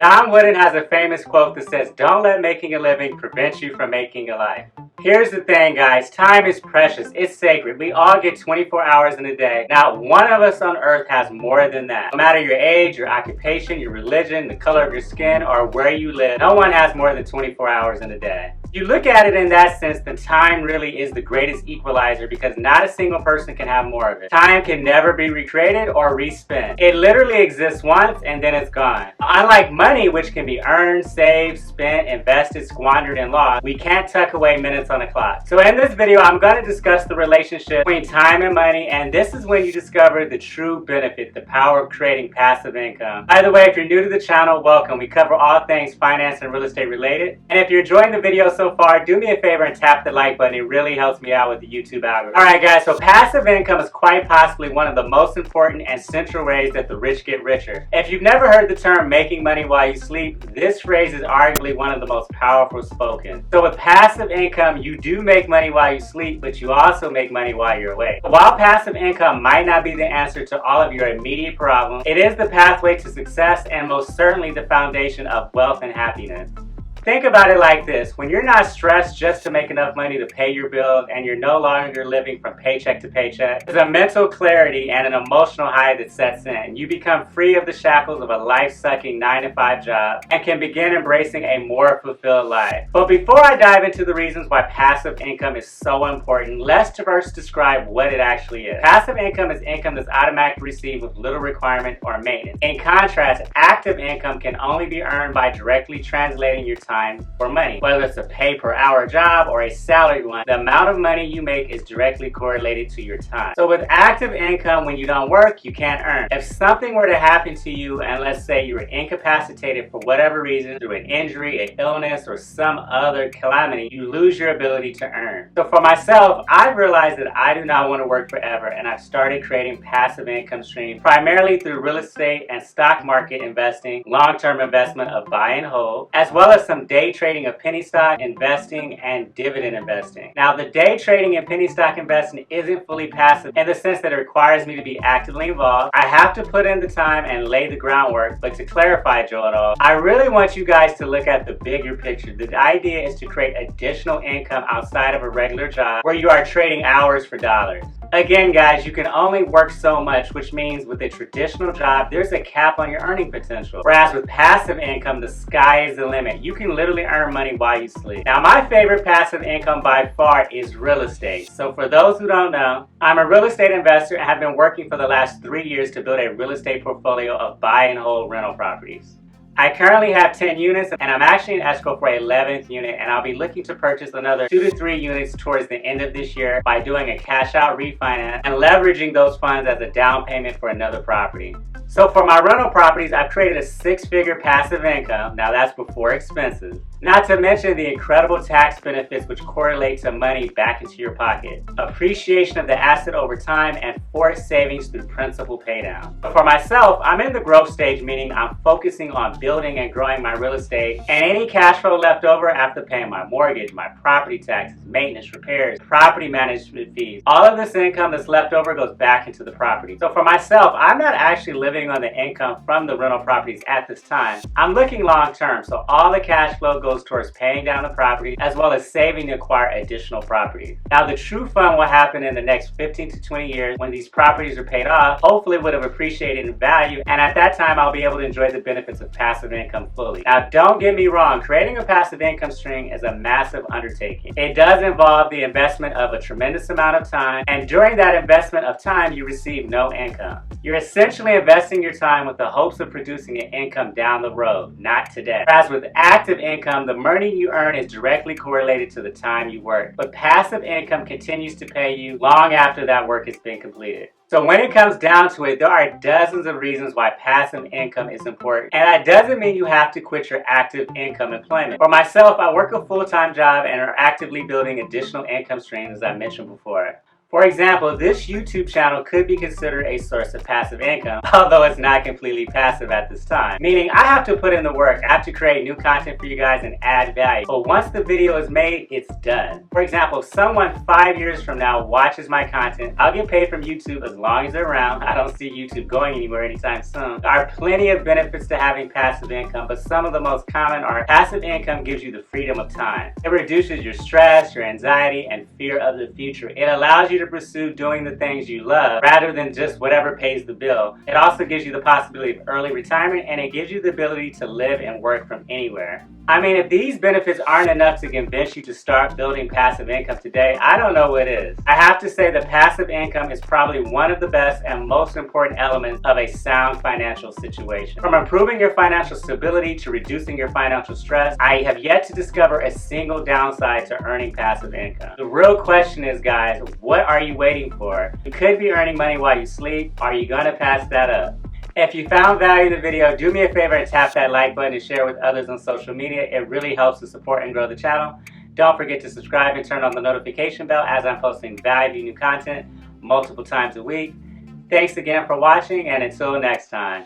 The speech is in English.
Don Wooden has a famous quote that says, "Don't let making a living prevent you from making a life." Here's the thing, guys. Time is precious. It's sacred. We all get 24 hours in a day. Not one of us on earth has more than that. No matter your age, your occupation, your religion, the color of your skin, or where you live, no one has more than 24 hours in a day. You look at it in that sense, then time really is the greatest equalizer because not a single person can have more of it. Time can never be recreated or respent. It literally exists once and then it's gone. Unlike money, which can be earned, saved, spent, invested, squandered, and lost, we can't tuck away minutes on a clock. So in this video, I'm going to discuss the relationship between time and money, and this is when you discover the true benefit, the power of creating passive income. By the way, if you're new to the channel, welcome. We cover all things finance and real estate related. And if you're enjoying the video so far, do me a favor and tap the like button. It really helps me out with the YouTube algorithm. Alright guys, so passive income is quite possibly one of the most important and central ways that the rich get richer. If you've never heard the term making money while you sleep, this phrase is arguably one of the most powerful spoken. So with passive income, you do make money while you sleep, but you also make money while you're awake. While passive income might not be the answer to all of your immediate problems, it is the pathway to success and most certainly the foundation of wealth and happiness. Think about it like this. When you're not stressed just to make enough money to pay your bills and you're no longer living from paycheck to paycheck, there's a mental clarity and an emotional high that sets in. You become free of the shackles of a life-sucking 9-to-5 job and can begin embracing a more fulfilled life. But before I dive into the reasons why passive income is so important, let's first describe what it actually is. Passive income is income that's automatically received with little requirement or maintenance. In contrast, active income can only be earned by directly translating your time for money. Whether it's a pay per hour job or a salary one, the amount of money you make is directly correlated to your time. So with active income, when you don't work, you can't earn. If something were to happen to you, and let's say you were incapacitated for whatever reason, through an injury, an illness, or some other calamity, you lose your ability to earn. So for myself, I've realized that I do not want to work forever, and I've started creating passive income streams, primarily through real estate and stock market investing, long-term investment of buy and hold, as well as some day trading of penny stock investing and dividend investing. Now, the day trading and penny stock investing isn't fully passive in the sense that it requires me to be actively involved. I have to put in the time and lay the groundwork, but to clarify, Joel, I really want you guys to look at the bigger picture. The idea is to create additional income outside of a regular job where you are trading hours for dollars. Again, guys, you can only work so much, which means with a traditional job, there's a cap on your earning potential. Whereas with passive income, the sky is the limit. You can literally earn money while you sleep. Now, my favorite passive income by far is real estate. So for those who don't know, I'm a real estate investor and have been working for the last 3 years to build a real estate portfolio of buy and hold rental properties. I currently have 10 units and I'm actually in escrow for 11th unit, and I'll be looking to purchase another 2 to 3 units towards the end of this year by doing a cash out refinance and leveraging those funds as a down payment for another property. So for my rental properties, I've created a 6-figure passive income. Now that's before expenses. Not to mention the incredible tax benefits which correlate to money back into your pocket, appreciation of the asset over time, and forced savings through principal paydown. But for myself, I'm in the growth stage, meaning I'm focusing on building and growing my real estate, and any cash flow left over after paying my mortgage, my property taxes, maintenance, repairs, property management fees, all of this income that's left over goes back into the property. So for myself, I'm not actually living on the income from the rental properties at this time. I'm looking long term, so all the cash flow goes towards paying down the property as well as saving to acquire additional properties. Now, the true fun will happen in the next 15 to 20 years when these properties are paid off. Hopefully would have appreciated in value, and at that time I'll be able to enjoy the benefits of passive income fully. Now, don't get me wrong, creating a passive income stream is a massive undertaking. It does involve the investment of a tremendous amount of time, and during that investment of time you receive no income. You're essentially investing your time with the hopes of producing an income down the road, not today. Whereas with active income, the money you earn is directly correlated to the time you work. But passive income continues to pay you long after that work has been completed. So when it comes down to it, there are dozens of reasons why passive income is important. And that doesn't mean you have to quit your active income employment. For myself, I work a full-time job and are actively building additional income streams, as I mentioned before. For example, this YouTube channel could be considered a source of passive income, although it's not completely passive at this time. Meaning I have to put in the work, I have to create new content for you guys and add value. But once the video is made, it's done. For example, if someone 5 years from now watches my content, I'll get paid from YouTube as long as they're around. I don't see YouTube going anywhere anytime soon. There are plenty of benefits to having passive income, but some of the most common are passive income gives you the freedom of time. It reduces your stress, your anxiety, and fear of the future. It allows you to pursue doing the things you love rather than just whatever pays the bill. It also gives you the possibility of early retirement, and it gives you the ability to live and work from anywhere. I mean, if these benefits aren't enough to convince you to start building passive income today, I don't know what is. I have to say that passive income is probably one of the best and most important elements of a sound financial situation. From improving your financial stability to reducing your financial stress, I have yet to discover a single downside to earning passive income. The real question is, guys, what are you waiting for? You could be earning money while you sleep. Are you gonna pass that up? If you found value in the video, do me a favor and tap that like button and share with others on social media. It really helps to support and grow the channel. Don't forget to subscribe and turn on the notification bell as I'm posting valuable new content multiple times a week. Thanks again for watching, and until next time.